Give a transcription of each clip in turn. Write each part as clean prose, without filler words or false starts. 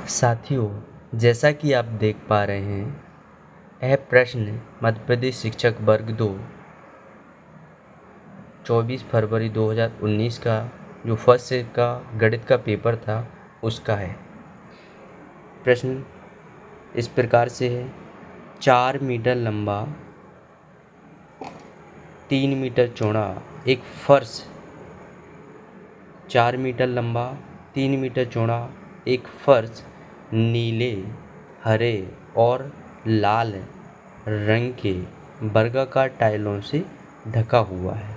साथियों, जैसा कि आप देख पा रहे हैं, यह प्रश्न मध्य प्रदेश शिक्षक वर्ग 2 24 फरवरी 2019 का जो फर्स्ट सेट का गणित का पेपर था उसका है। प्रश्न इस प्रकार से है, 4 मीटर लंबा 3 मीटर चौड़ा एक फर्श 4 मीटर लंबा 3 मीटर चौड़ा एक फर्श नीले, हरे और लाल रंग के वर्गाकार टाइलों से ढका हुआ है।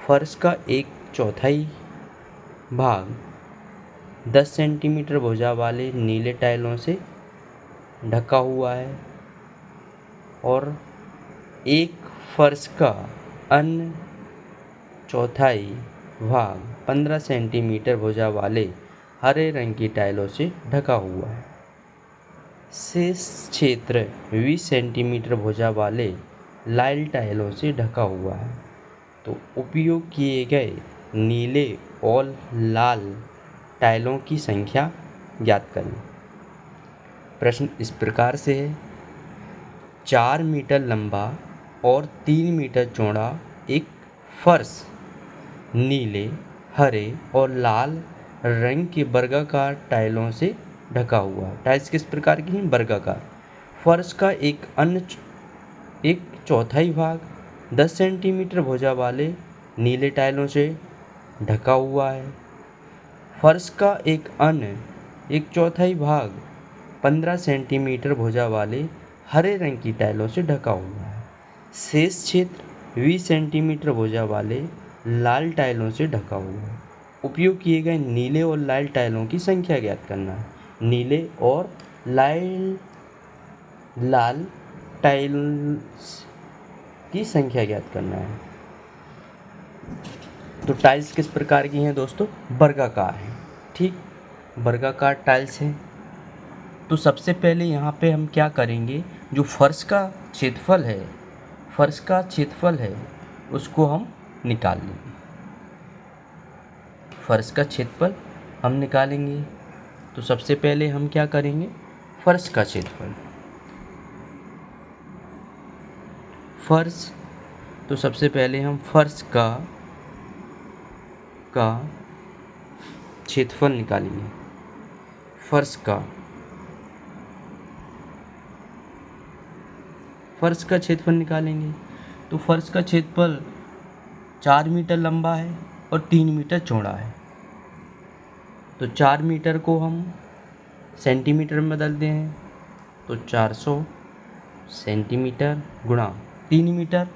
फर्श का 1/4 भाग 10 सेंटीमीटर भुजा वाले नीले टाइलों से ढका हुआ है और एक फर्श का अन्य चौथाई भाग 15 सेंटीमीटर भुजा वाले हरे रंग की टाइलों से ढका हुआ है। शेष क्षेत्र 20 सेंटीमीटर भुजा वाले लाल टाइलों से ढका हुआ है। तो उपयोग किए गए नीले और लाल टाइलों की संख्या ज्ञात करें। प्रश्न इस प्रकार से है, 4 मीटर लंबा और 3 मीटर चौड़ा एक फर्श नीले, हरे और लाल रंग के वर्गाकार टाइलों से ढका हुआ है। टाइल्स किस प्रकार की हैं? वर्गाकार। फर्श का एक 1/4 भाग 10 सेंटीमीटर भुजा वाले नीले टाइलों से ढका हुआ है। फर्श का एक अन्य 1/4 भाग 15 सेंटीमीटर भुजा वाले हरे रंग की टाइलों से ढका हुआ है। शेष क्षेत्र 20 सेंटीमीटर भुजा वाले लाल टाइलों से ढका हुआ है। उपयोग किए गए नीले और लाल टाइलों की संख्या ज्ञात करना है। नीले और लाल टाइल्स की संख्या ज्ञात करना है। तो टाइल्स किस प्रकार की हैं दोस्तों? वर्गाकार हैं। ठीक, वर्गाकार टाइल्स हैं। तो सबसे पहले यहाँ पे हम क्या करेंगे, जो फर्श का क्षेत्रफल है उसको हम निकाल लेंगे। फर्श का क्षेत्रफल हम निकालेंगे। तो सबसे पहले हम क्या करेंगे, फर्श का क्षेत्रफल। तो सबसे पहले हम फर्श का क्षेत्रफल निकालेंगे। फर्श का क्षेत्रफल निकालेंगे। तो फर्श का क्षेत्रफल 4 मीटर लंबा है और 3 मीटर चौड़ा है। तो 4 मीटर को हम सेंटीमीटर में बदलते हैं। तो 400 सेंटीमीटर गुणा 3 मीटर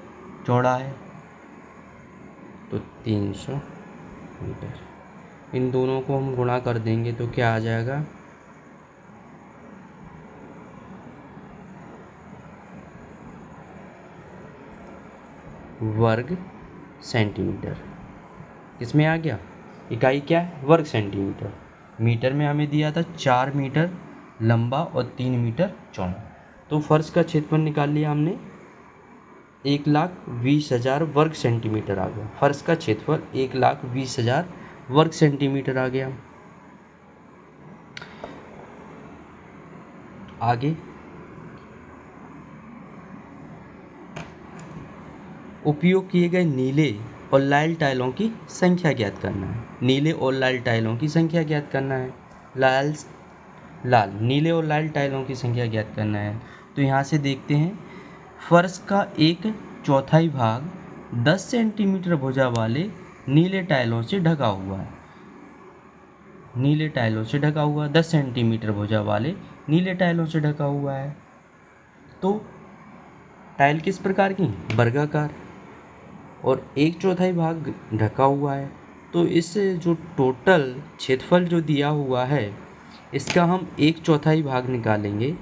चौड़ा है तो 300 मीटर। इन दोनों को हम गुणा कर देंगे तो क्या आ जाएगा, वर्ग सेंटीमीटर। किसमें आ गया? इकाई क्या है? वर्ग सेंटीमीटर। मीटर में हमें दिया था 4 मीटर लंबा और 3 मीटर चौड़ा। तो फर्श का क्षेत्रफल निकाल लिया हमने, 1,20,000 वर्ग सेंटीमीटर आ गया। फर्श का क्षेत्रफल 1,20,000 वर्ग सेंटीमीटर आ गया। आगे उपयोग किए गए नीले और लाल टाइलों की संख्या ज्ञात करना है। नीले और लाल टाइलों की संख्या ज्ञात करना है। नीले और लाल टाइलों की संख्या ज्ञात करना है। तो यहाँ से देखते हैं, फर्श का 1/4 भाग 10 सेंटीमीटर भुजा वाले नीले टाइलों से ढका हुआ है। 10 सेंटीमीटर भुजा वाले नीले टाइलों से ढका हुआ है। तो टाइल किस प्रकार की? वर्गाकार। और 1/4 भाग ढका हुआ है। तो इस जो टोटल क्षेत्रफल जो दिया हुआ है इसका हम 1/4 भाग निकालेंगे।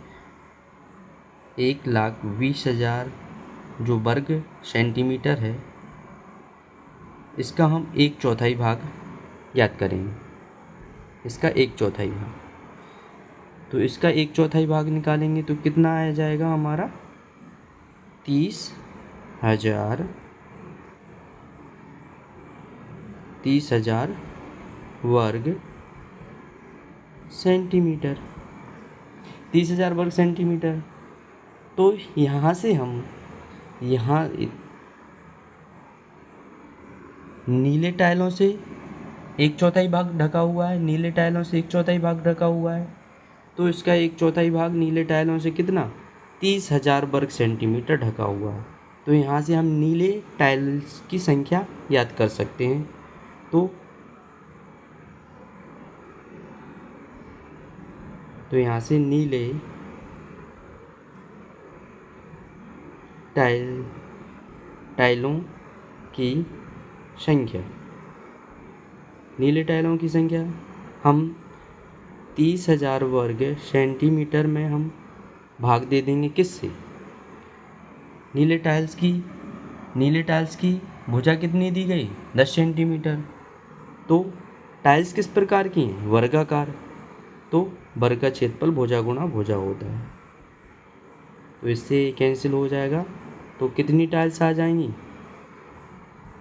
1,20,000 जो वर्ग सेंटीमीटर है इसका हम 1/4 भाग ज्ञात करेंगे। इसका 1/4 भाग, तो इसका 1/4 भाग निकालेंगे तो कितना आ जाएगा हमारा? 30,000 वर्ग सेंटीमीटर। 30,000 वर्ग सेंटीमीटर। तो यहाँ से हम यहाँ नीले टाइलों से 1/4 भाग ढका हुआ है, नीले टाइलों से 1/4 भाग ढका हुआ है, तो इसका 1/4 भाग नीले टाइलों से कितना 30,000 वर्ग सेंटीमीटर ढका हुआ है। तो यहाँ से हम नीले टाइल्स की संख्या याद कर सकते हैं। तो यहाँ से नीले टाइलों की संख्या, नीले टाइलों की संख्या हम 30,000 वर्ग सेंटीमीटर में हम भाग दे देंगे किससे, नीले टाइल्स की भुजा कितनी दी गई 10 सेंटीमीटर। तो टाइल्स किस प्रकार की हैं, वर्गाकार, तो वर्ग का क्षेत्रफल भुजा गुणा भुजा होता है। तो इससे कैंसिल हो जाएगा। तो कितनी टाइल्स आ जाएंगी,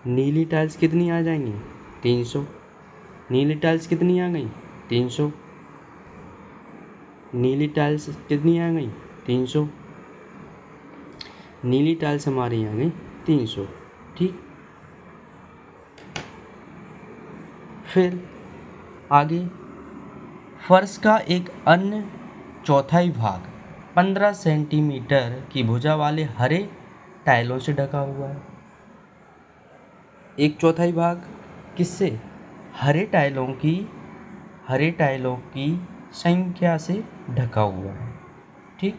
नीली टाइल्स कितनी आ जाएंगी 300, नीली टाइल्स कितनी आ गई 300, नीली टाइल्स कितनी आ गई 300, नीली टाइल्स हमारी आ गई 300। ठीक, फिर आगे फर्श का एक अन्य चौथाई भाग 15 सेंटीमीटर की भुजा वाले हरे टाइलों से ढका हुआ है। 1/4 भाग किससे, हरे टाइलों की संख्या से ढका हुआ है। ठीक,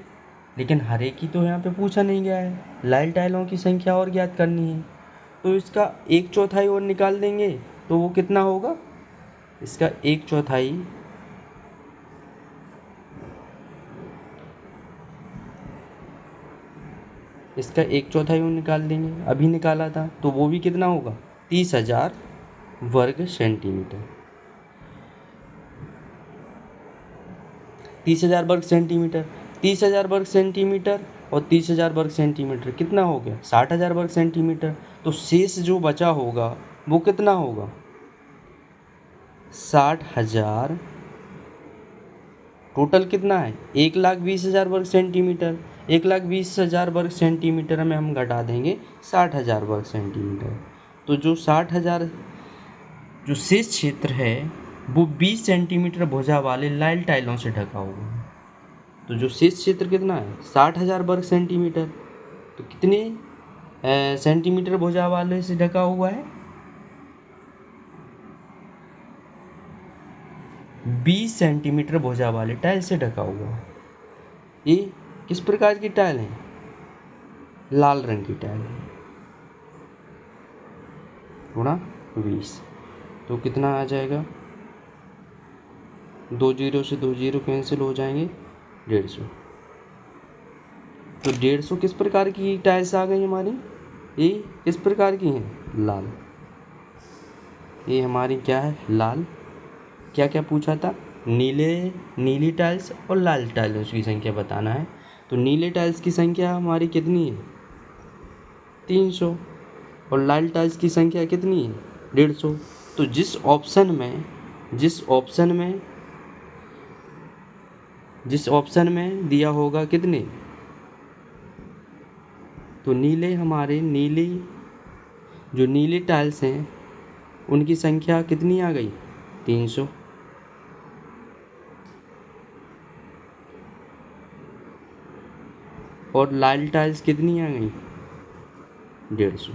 लेकिन हरे की तो यहाँ पे पूछा नहीं गया है, लाल टाइलों की संख्या और ज्ञात करनी है। तो इसका 1/4 और निकाल देंगे तो वो कितना होगा, इसका 1/4 और निकाल देंगे, अभी निकाला था, तो वो भी कितना होगा 30,000 वर्ग सेंटीमीटर। 30,000 वर्ग सेंटीमीटर, 30,000 वर्ग सेंटीमीटर और 30,000 वर्ग सेंटीमीटर कितना हो गया 60,000 वर्ग सेंटीमीटर। तो शेष जो बचा होगा वो कितना होगा 60,000, टोटल कितना है 1,20,000 वर्ग सेंटीमीटर। 1,20,000 वर्ग सेंटीमीटर में हम घटा देंगे 60,000 वर्ग सेंटीमीटर। तो जो 60,000 जो शेष क्षेत्र है वो 20 सेंटीमीटर भुजा वाले लाल टाइलों से ढका हुआ है। तो जो शेष क्षेत्र कितना है 60,000 वर्ग सेंटीमीटर। तो कितने सेंटीमीटर भुजा वाले से ढका हुआ है 20 सेंटीमीटर भुजा वाले टाइल से ढका हुआ है। ये किस प्रकार की टाइल है, लाल रंग की टाइल है, गुणा 20। तो कितना आ जाएगा, 2 0 से 2 0 कैंसिल हो जाएंगे, 150। तो 150 किस प्रकार की टाइल्स आ गई हमारी, ये किस प्रकार की हैं, लाल। ये हमारी क्या है, लाल। क्या क्या पूछा था, नीली टाइल्स और लाल टाइल्स की संख्या बताना है। तो नीले टाइल्स की संख्या हमारी कितनी है 300 और लाल टाइल्स की संख्या कितनी है 150। तो जिस ऑप्शन में दिया होगा कितने, तो जो नीली टाइल्स हैं उनकी संख्या कितनी आ गई 300। और लाल टाइल्स कितनी आ गई 150।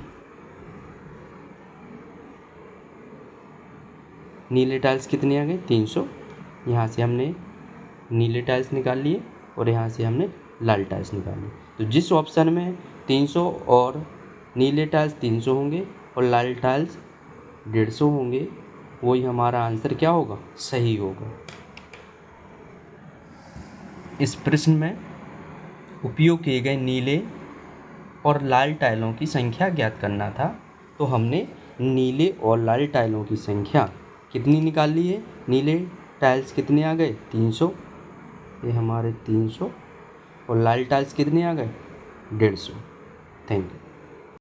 नीले टाइल्स कितनी आ गई 300। यहाँ से हमने नीले टाइल्स निकाल लिए और यहाँ से हमने लाल टाइल्स निकाल लिए। तो जिस ऑप्शन में 300 और नीले टाइल्स 300 होंगे और लाल टाइल्स 150 होंगे, वही हमारा आंसर क्या होगा, सही होगा। इस प्रश्न में उपयोग किए गए नीले और लाल टाइलों की संख्या ज्ञात करना था। तो हमने नीले और लाल टाइलों की संख्या कितनी निकाल ली है, नीले टाइल्स कितने आ गए 300, ये हमारे 300, और लाल टाइल्स कितने आ गए 150। Thank you.